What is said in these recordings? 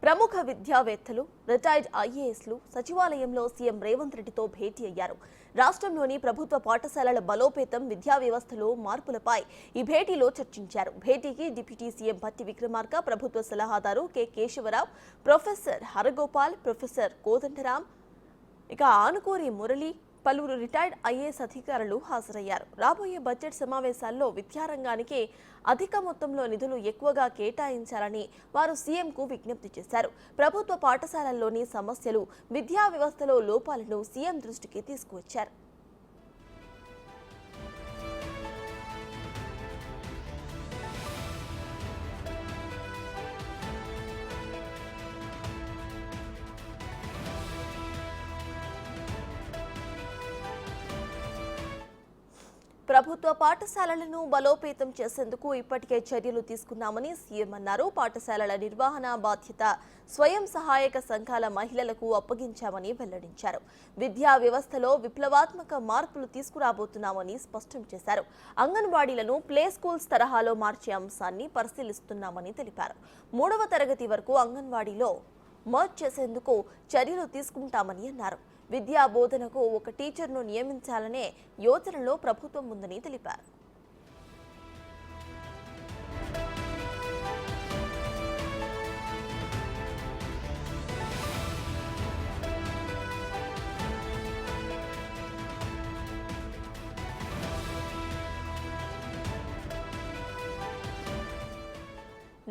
ప్రముఖ విద్యావేత్తలు, రిటైర్డ్ ఐఏఎస్లు సచివాలయంలో సీఎం రేవంత్ రెడ్డితో భేటీ అయ్యారు. రాష్ట్రంలోని ప్రభుత్వ పాఠశాలల బలోపేతం, విద్యా వ్యవస్థలో మార్పులపై ఈ భేటీలో చర్చించారు. భేటీకి డిప్యూటీ సీఎం భట్టి విక్రమార్క, ప్రభుత్వ సలహాదారు K Keshava Rao, professor Haragopal, professor Kodandaram, ఆనుకోరి మురళి, పలువురు రిటైర్డ్ ఐఏఎస్ అధికారులు హాజరయ్యారు. రాబోయే బడ్జెట్ సమావేశాల్లో విద్యారంగానికి అధిక మొత్తంలో నిధులు ఎక్కువగా కేటాయించాలని వారు సీఎంకు విజ్ఞప్తి చేశారు. ప్రభుత్వ పాఠశాలల్లోని సమస్యలు, విద్యా వ్యవస్థలో లోపాలను సీఎం దృష్టికి తీసుకువచ్చారు. ప్రభుత్వ పాఠశాలలను బలోపేతం చేసేందుకు ఇప్పటికే చర్యలు తీసుకున్నామని సీఎం అన్నారు. పాఠశాలల నిర్వహణ బాధ్యత స్వయం సహాయక సంఘాల మహిళలకు అప్పగించామని వెల్లడించారు. విద్యా వ్యవస్థలో విప్లవాత్మక మార్పులు తీసుకురాబోతున్నామని స్పష్టం చేశారు. అంగన్వాడీలను ప్లే స్కూల్స్ తరహాలో మార్చే అంశాన్ని పరిశీలిస్తున్నామని తెలిపారు. 3వ తరగతి వరకు అంగన్వాడీలో మర్జ్ చేసేందుకు చర్యలు తీసుకుంటామని అన్నారు. విద్యా బోధనకు ఒక టీచర్ను నియమించాలనే యోచనలో ప్రభుత్వం ఉందని తెలిపారు.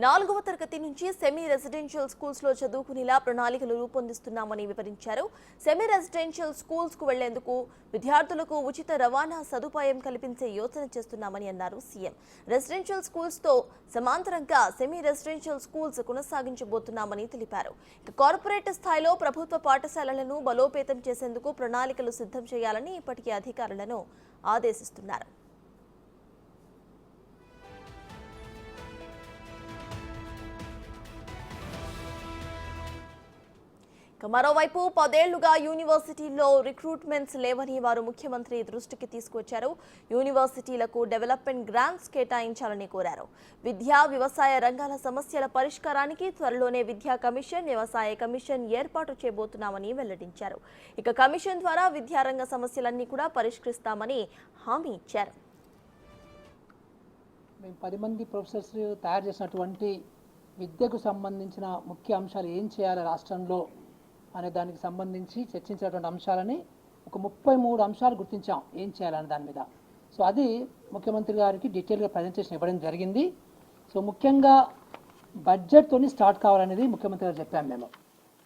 నాలుగవ తరగతి నుంచి సెమీ రెసిడెన్షియల్ స్కూల్స్ లో చదువుకునేలా ప్రణాళికలు రూపొందిస్తున్నామని వివరించారు. సెమీ రెసిడెన్షియల్ స్కూల్స్ కు వెళ్లేందుకు విద్యార్థులకు ఉచిత రవాణా సదుపాయం కల్పించే యోచన చేస్తున్నామని అన్నారు సీఎం. రెసిడెన్షియల్ స్కూల్స్ తో సమాంతరంగా సెమీ రెసిడెన్షియల్ స్కూల్స్ కొనసాగించబోతున్నామని తెలిపారు. కార్పొరేట్ స్థాయిలో ప్రభుత్వ పాఠశాలలను బలోపేతం చేసేందుకు ప్రణాళికలు సిద్ధం చేయాలని ఇప్పటికే అధికారులను ఆదేశిస్తున్నారు. మరోవైపు 10 ఏళ్లుగా యూనివర్సిటీల్లో రిక్రూట్మెంట్స్ లేవని వారు ముఖ్యమంత్రి దృష్టికి తీసుకొచ్చారు. యూనివర్సిటీలకు డెవలప్మెంట్ గ్రాంట్స్ కేటాయించాలని కోరారు. విద్యా, వ్యవసాయ రంగాల సమస్యల పరిష్కారానికి త్వరలోనే విద్యా కమిషన్, వ్యవసాయ కమిషన్ ఏర్పాటు చేయబోతున్నామని వెల్లడించారు. కమిషన్ ద్వారా విద్యారంగ సమస్యలన్నీ కూడా పరిష్కరిస్తామని హామీ ఇచ్చారు. మేము 10 మంది ప్రొఫెసర్స్ తయారు చేసినటువంటి విద్యకు సంబంధించిన ముఖ్య అంశాలు ఏం చేయాలి రాష్ట్రంలో అనే దానికి సంబంధించి చర్చించినటువంటి అంశాలని ఒక 33 అంశాలు గుర్తించాం ఏం చేయాలనే దాని మీద. సో అది ముఖ్యమంత్రి గారికి డీటెయిల్గా ప్రజెంటేషన్ ఇవ్వడం జరిగింది. సో ముఖ్యంగా బడ్జెట్తో స్టార్ట్ కావాలనేది ముఖ్యమంత్రి గారు చెప్పాము మేము.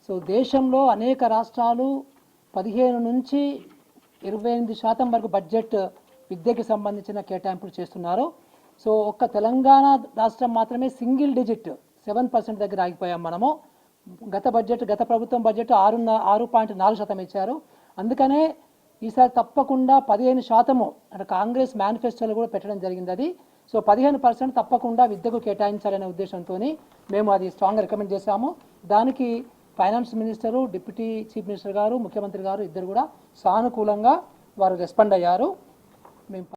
సో దేశంలో అనేక రాష్ట్రాలు 15 నుంచి 28% వరకు బడ్జెట్ విద్యకి సంబంధించిన కేటాయింపులు చేస్తున్నారు. సో ఒక్క తెలంగాణ రాష్ట్రం మాత్రమే సింగిల్ డిజిట్ 7% దగ్గర ఆగిపోయాం మనము. గత ప్రభుత్వం బడ్జెట్ 6.4% ఇచ్చారు. అందుకనే ఈసారి తప్పకుండా 15% అంటే కాంగ్రెస్ మేనిఫెస్టోలో కూడా పెట్టడం జరిగింది అది. సో 15% తప్పకుండా విద్యకు కేటాయించాలనే ఉద్దేశంతో మేము అది స్ట్రాంగ్గా రికమెండ్ చేశాము. దానికి finance minister, deputy chief minister గారు, ముఖ్యమంత్రి గారు ఇద్దరు కూడా సానుకూలంగా వారు రెస్పాండ్ అయ్యారు. మేము